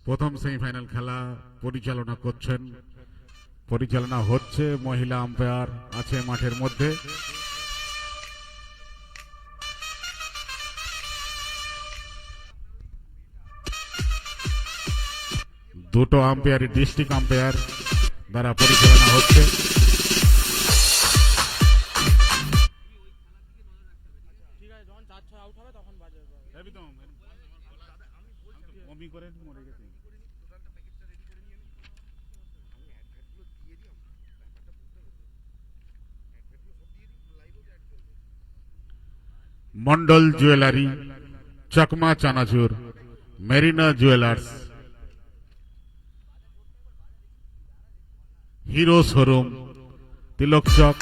প্রথম সেমিফাইনাল খেলা পরিচালনা হচ্ছে মহিলা আম্পায়ার আছে মাঠের মধ্যে। দুটো আম্পায়ার ডিস্ট্রিক্ট আম্পায়ার দ্বারা পরিচালনা হচ্ছে। মন্ডল জুয়েলারি, চকমা চানাচুর, মেরিনা জুয়েলার্স, হিরো শোরুম, তিলক চক,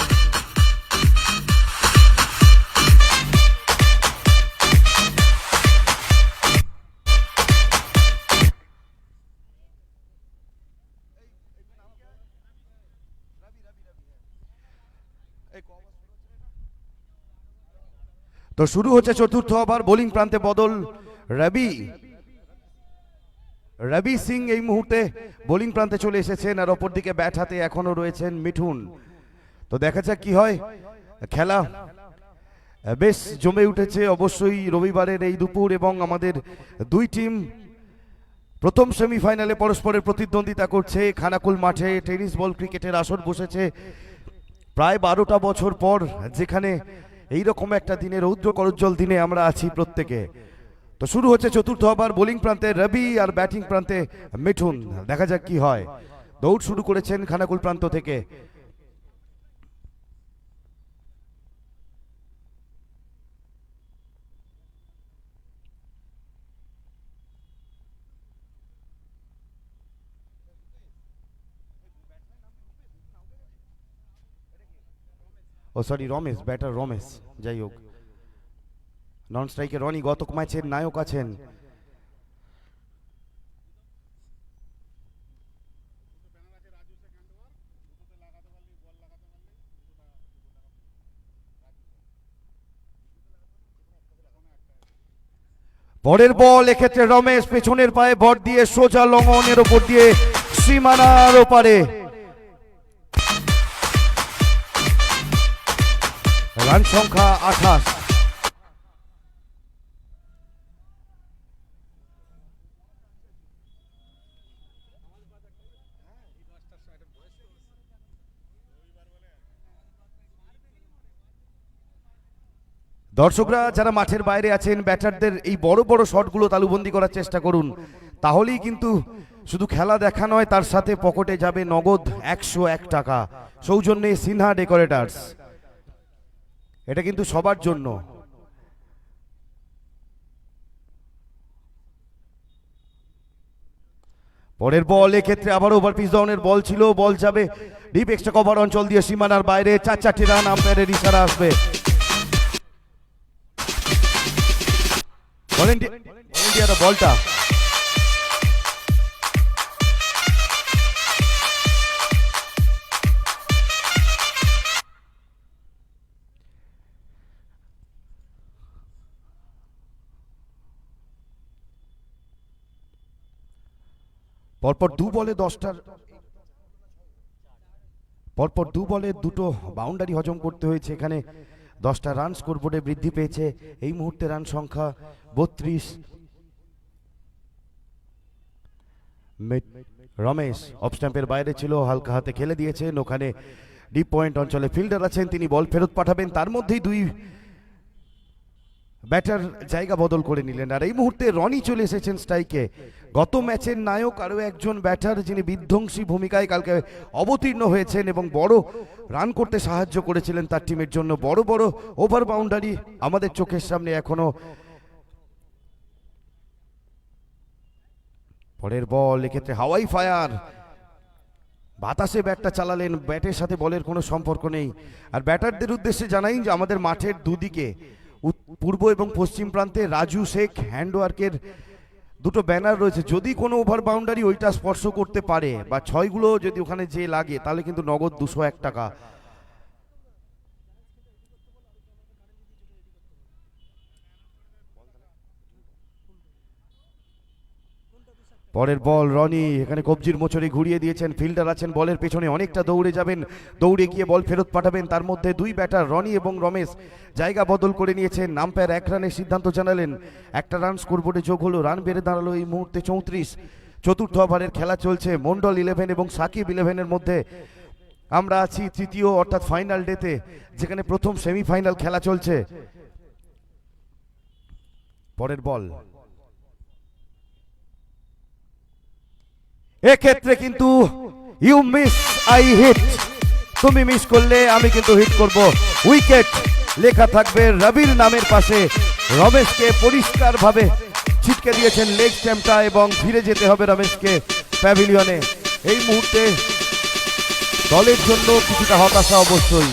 তো শুরু হচ্ছে চতুর্থ ওভার। বোলিং প্রান্তে বদল। রবি সিং এই মুহূর্তে বোলিং প্রান্তে চলে এসেছেন, আর অপরদিকে ব্যাট হাতে এখনো রয়েছেন মিঠুন। তো দেখা যাক কি হয়। খেলা বেশ জমে উঠেছে অবশ্যই রবিবারের এই দুপুর, এবং আমাদের দুই টিম প্রথম সেমিফাইনালে পরস্পরের প্রতিদ্বন্দ্বিতা করছে। খানাকুল মাঠে টেনিস বল ক্রিকেটের আসর বসেছে প্রায় 12টা বছর পর, যেখানে এইরকম একটা দিনে, রৌদ্র করজ্জ্বল দিনে আমরা আছি প্রত্যেকে। তো শুরু হচ্ছে চতুর্থ ওভার। বোলিং প্রান্তে রবি আর ব্যাটিং প্রান্তে মিঠুন। দেখা যাক কি হয়। দৌড় শুরু করেছেন খানাকুল প্রান্ত থেকে। ও সরি, রমেশ, ব্যাটার রমেশ। যাই হোক, নন স্ট্রাইকে রনি গত ম্যাচের নায়ক আছেন। পরের বল, এক্ষেত্রে রমেশ পেছনের পায়ে ভর দিয়ে সোজা লঙ্গনের ওপর দিয়ে সীমানার ওপারে। রান সংখ্যা 28। দর্শকরা যারা মাঠের বাইরে আছেন, ব্যাটারদের এই বড় বড় শটগুলো তালুবন্দি করার চেষ্টা করুন, তাহলেই কিন্তু শুধু খেলা দেখা নয়, তার সাথে পকেটে যাবে নগদ 101 টাকা সৌজন্যে সিনহা ডেকোরেটার্স। এটা কিন্তু সবার জন্য। পরের বল, এক্ষেত্রে আবার ওভার পিচ ডাউনের বল ছিল, বল যাবে ডিপ এক্সট্রা কভার অঞ্চল দিয়ে সীমানার বাইরে। 4-4টি রান, আম্পায়ারের ইশারা আসবে। বলটা পরপর দু বলে দুটো বাউন্ডারি হজম করতে হয়েছে। এখানে 10টা রান স্কোরবোর্ডে বৃদ্ধি পেয়েছে। এই মুহূর্তে রান সংখ্যা 32। রমেশ অফ স্ট্যাম্পের বাইরে ছিল, হালকা হাতে খেলে দিয়েছেন। ওখানে ডিপ পয়েন্ট অঞ্চলে ফিল্ডার আছেন, তিনি বল ফেরত পাঠাবেন। তার মধ্যেই দুই ব্যাটার জায়গা বদল করে নিলেন, আর এই মুহূর্তে রনি চলে এসেছেন স্ট্রাইকে। গত ম্যাচের নায়ক আরও একজন ব্যাটার, যিনি বিধ্বংসী ভূমিকায় কালকে অবতীর্ণ হয়েছেন এবং বড় রান করতে সাহায্য করেছিলেন তার টিমের জন্য। বড় বড় ওভার বাউন্ডারি আমাদের চোখের সামনে এখনো। পরের বল, এক্ষেত্রে হাওয়াই ফায়ার। বাতাসে ব্যাটটা চালালেন, ব্যাটের সাথে বলের কোনো সম্পর্ক নেই। আর ব্যাটারদের উদ্দেশ্যে জানাই যে আমাদের মাঠের দুদিকে পূর্ব এবং পশ্চিম প্রান্তে রাজু শেখ হ্যান্ডওয়ার্কের দুটো ব্যানার রয়েছে। যদি কোনো ওভার বাউন্ডারি ওইটা স্পর্শ করতে পারে বা ছয়গুলো যদি ওখানে যে লাগে, তাহলে কিন্তু নগদ 201 টাকা। পরের বল রনি, এখানে কবজির মোচড়ে ঘুরিয়ে দিয়েছেন, ফিল্ডার আছেন বলের পেছনে, অনেকটা দৌড়ে যাবেন, দৌড়ে গিয়ে বল ফেরত পাঠাবেন, তার মধ্যে দুই ব্যাটার রনি এবং রমেশ জায়গা বদল করে নিয়েছেন। আম্পায়ার 1 রানের সিদ্ধান্ত জানালেন, একটা রান স্কোরবোর্ডে যোগ হলো, রান বেড়ে দাঁড়ালো এই মুহূর্তে 34। চতুর্থ ওভারের খেলা চলছে মন্ডল 11 এবং সাকিব 11-এর মধ্যে। আমরা আছি তৃতীয় অর্থাৎ ফাইনাল ডেতে, যেখানে প্রথম সেমিফাইনাল খেলা চলছে। পরের বল, এক্ষেত্রে কিন্তু ইউ মিস আই হিট, তুমি মিস করলে আমি কিন্তু হিট করব। উইকেট লেখা থাকবে রবির নামের পাশে। রমেশকে পরিষ্কারভাবে ছিটকে দিয়েছেন লেগ স্ট্যাম্পটা এবং ফিরে যেতে হবে রমেশকে প্যাভিলিয়নে। এই মুহূর্তে দলের জন্য কিছুটা হতাশা অবশ্যই।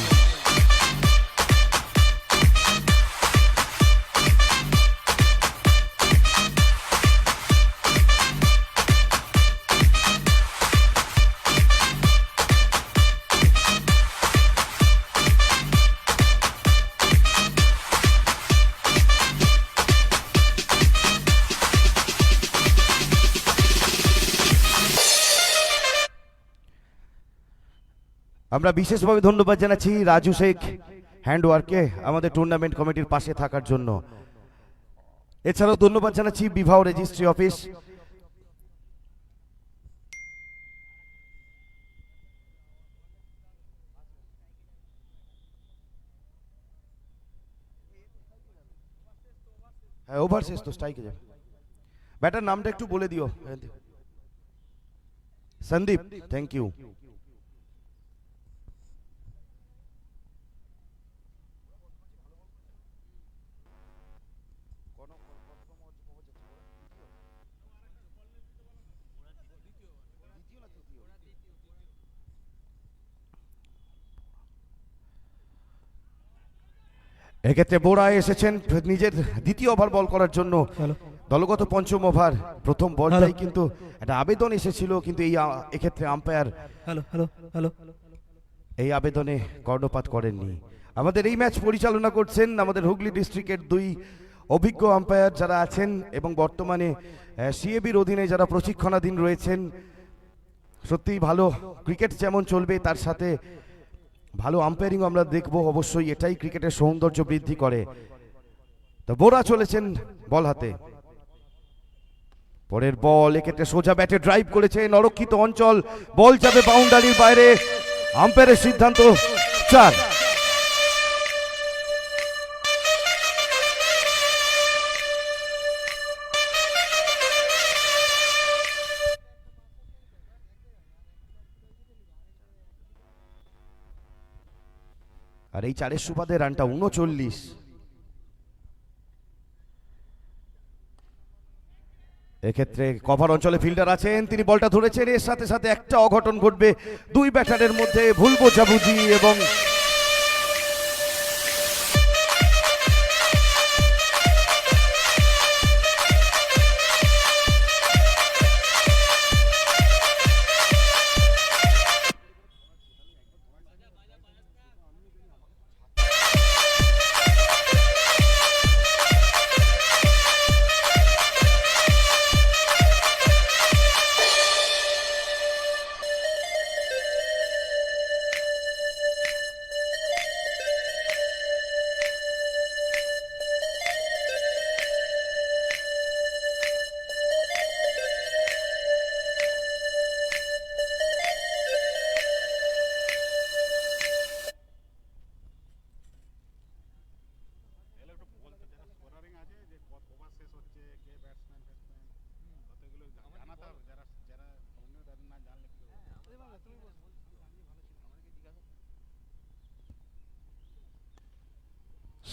আমরা বিশেষভাবে ধন্যবাদ জানাচ্ছি রাজু শেখ হ্যান্ডওয়ার্ককে আমাদের টুর্নামেন্ট কমিটির পাশে থাকার জন্য। এছাড়াও ধন্যবাদ জানাচ্ছি বিবাহ রেজিস্ট্রি অফিস। হ্যাঁ, ওভার শেষ তো, স্ট্রাইকে যাবে। ব্যাটার নামটা একটু বলে দিও। Sandeep, thank you. এক্ষেত্রে বোরা এসেছেন নিজের দ্বিতীয় ওভার বল করার জন্য। দলগত পঞ্চম ওভার, প্রথম বলটাই কিন্তু একটা আবেদন এসেছিল, কিন্তু এক্ষেত্রে আম্পায়ার এই আবেদনে কর্ণপাত করেননি। আমাদের এই ম্যাচ পরিচালনা করছেন আমাদের হুগলি ডিস্ট্রিক্টের দুই অভিজ্ঞ আম্পায়ার যারা আছেন এবং বর্তমানে সিএবির অধীনে যারা প্রশিক্ষণাধীন রয়েছেন। সত্যিই ভালো ক্রিকেট যেমন চলবে, তার সাথে ভালো আম্পায়ারিং আমরা দেখব অবশ্যই, এটাই ক্রিকেটের সৌন্দর্য বৃদ্ধি করে। তো বোরা চলেছেন বল হাতে। পরের বল, এক্ষেত্রে সোজা ব্যাটে ড্রাইভ করেছেন, অরক্ষিত অঞ্চল, বল যাবে বাউন্ডারির বাইরে, আম্পায়ারের সিদ্ধান্ত 4। আর এই 4-এর সুবাদে রানটা 39। এক্ষেত্রে কভার অঞ্চলে ফিল্ডার আছেন, তিনি বলটা ধরেছেন, এর সাথে সাথে একটা অঘটন ঘটবে দুই ব্যাটারের মধ্যে, ভুল বোঝাবুঝি এবং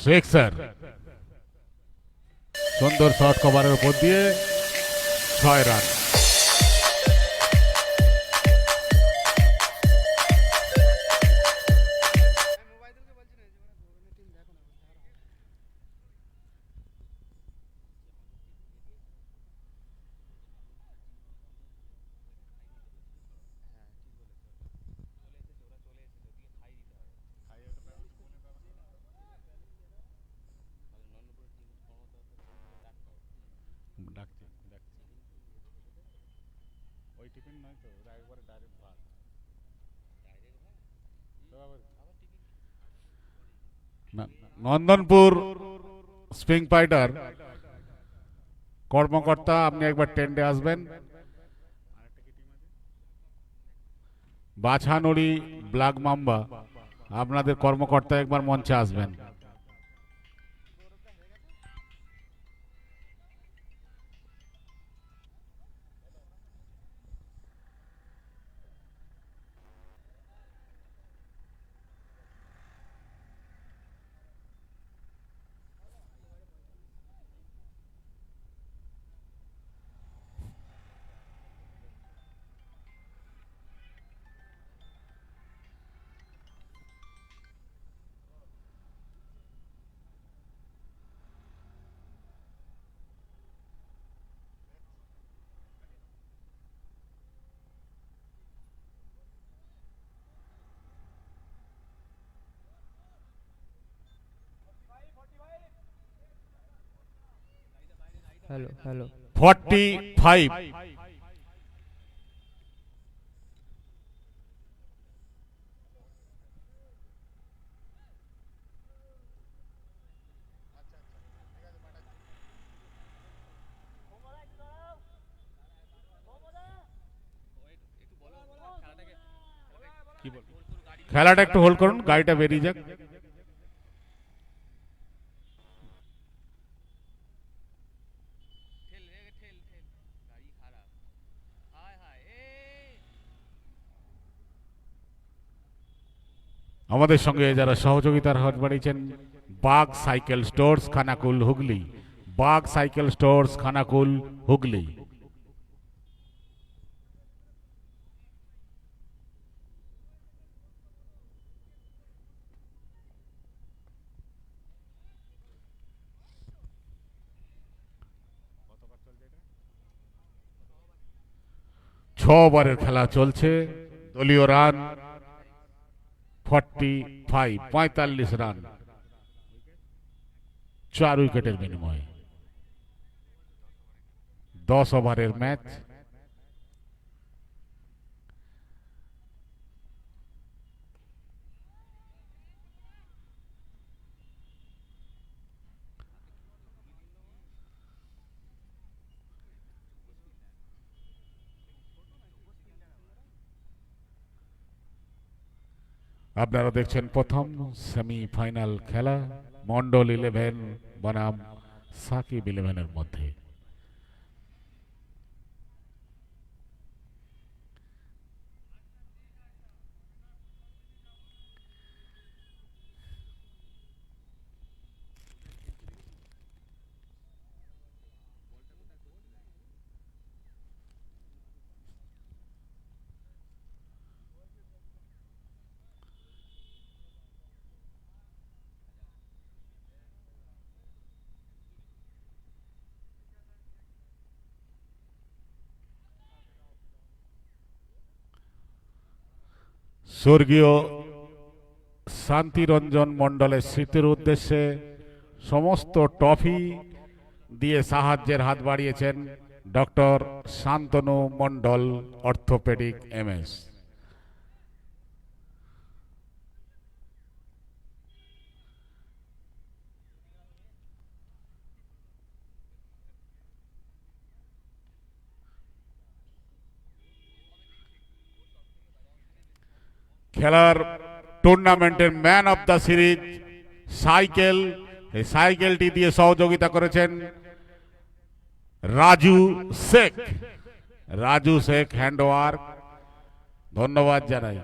শেখ স্যার সুন্দর শর্ট কভারের উপর দিয়ে 6 রান। নন্দনপুর স্প্রিং ফাইটার কর্মকর্তা, আপনি একবার টেন্ডে আসবেন। বাছানড়ি ব্ল্যাক মাম্বা, আপনাদের কর্মকর্তা একবার মঞ্চে আসবেন। Hello hello 45। খেলাটা একটু হোল্ড করুন, গাড়িটা বেরিয়ে যাক। আমাদের সঙ্গে যারা সহযোগিতার হাত বাড়িয়েছেন, Bag cycle stores Khanakul Hooghly, Bag cycle stores Khanakul Hooghly. ছ ওভারের খেলা চলছে, দলীয় রান 45, 45 রান 4 উইকেটের বিনিময়ে। 10 ওভারের ম্যাচ। আপনারা দেখছেন প্রথম সেমিফাইনাল খেলা মন্ডল 11 বনাম সাকিব 11-এর মধ্যে। স্বর্গীয় শান্তিরঞ্জন মণ্ডলের স্মৃতির উদ্দেশ্যে সমস্ত ট্রফি দিয়ে সাহায্যের হাত বাড়িয়েছেন ডক্টর শান্তনু মণ্ডল, অর্থোপেডিক MS। খেলার টুর্নামেন্টের man of the series cycle, এই সাইকেলটি দিয়ে সহযোগিতা করেছেন রাজু শেখ। রাজু শেখ হ্যান্ডওয়ার্ক, ধন্যবাদ জানাই।